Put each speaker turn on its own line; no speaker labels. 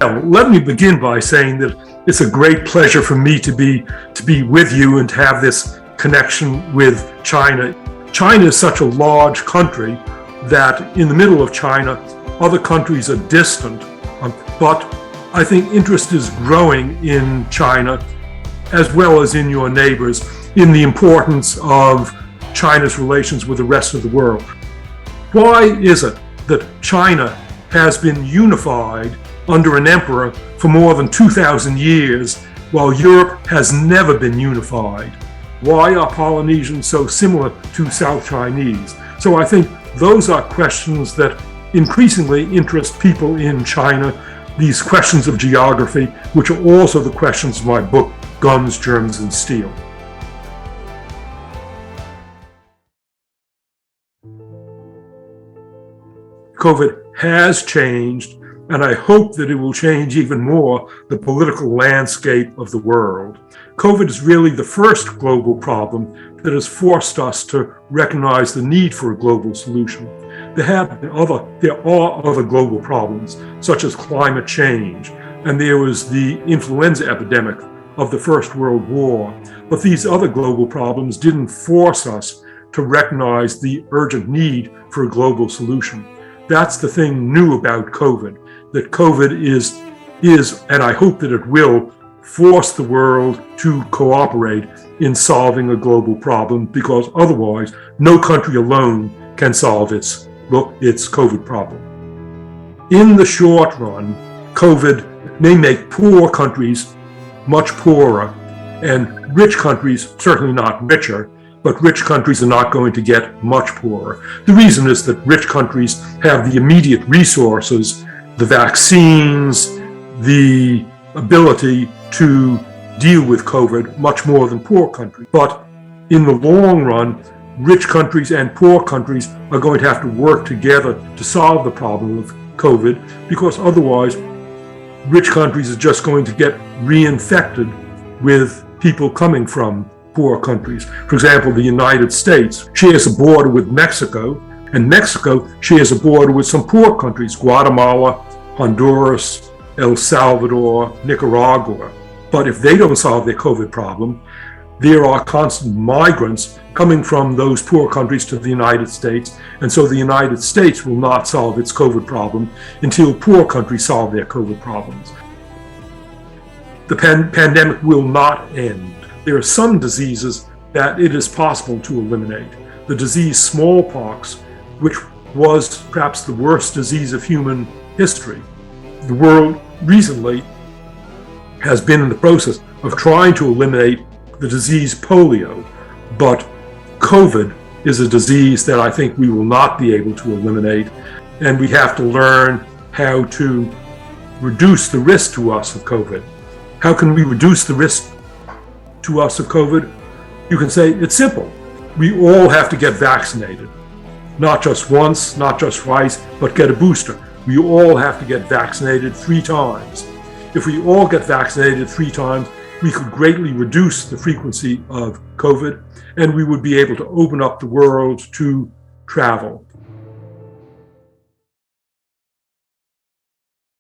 Let me begin by saying that it's a great pleasure for me to be with you and to have this connection with China. China is such a large country that in the middle of China, other countries are distant, but I think interest is growing in China as well as in your neighbors in the importance of China's relations with the rest of the world. Why is it that China has been unified under an emperor for more than 2,000 years, while Europe has never been unified? Why are Polynesians so similar to South Chinese? So I think those are questions that increasingly interest people in China, these questions of geography, which are also the questions of my book, Guns, Germs, and Steel. COVID has changed, and I hope that it will change even more the political landscape of the world. COVID is really the first global problem that has forced us to recognize the need for a global solution. There are other global problems, such as climate change, and there was the influenza epidemic of the First World War. But these other global problems didn't force us to recognize the urgent need for a global solution. That's the thing new about COVID, that COVID is, and I hope that it will, force the world to cooperate in solving a global problem, because otherwise no country alone can solve its COVID problem. In the short run, COVID may make poor countries much poorer, and rich countries certainly not richer, but rich countries are not going to get much poorer. The reason is that rich countries have the immediate resources, the vaccines, the ability to deal with COVID much more than poor countries. But in the long run, rich countries and poor countries are going to have to work together to solve the problem of COVID, because otherwise rich countries are just going to get reinfected with people coming from poor countries. For example, the United States shares a border with Mexico, and Mexico shares a border with some poor countries, Guatemala, Honduras, El Salvador, Nicaragua. But if they don't solve their COVID problem, there are constant migrants coming from those poor countries to the United States, and so the United States will not solve its COVID problem until poor countries solve their COVID problems. The pandemic will not end. There are some diseases that it is possible to eliminate. The disease smallpox, which was perhaps the worst disease of human history. The world recently has been in the process of trying to eliminate the disease polio, but COVID is a disease that I think we will not be able to eliminate, and we have to learn how to reduce the risk to us of COVID. How can we reduce the risk to us of COVID? You can say it's simple. We all have to get vaccinated. Not just once, not just twice, but get a booster. We all have to get vaccinated 3 times. If we all get vaccinated 3 times, we could greatly reduce the frequency of COVID, and we would be able to open up the world to travel.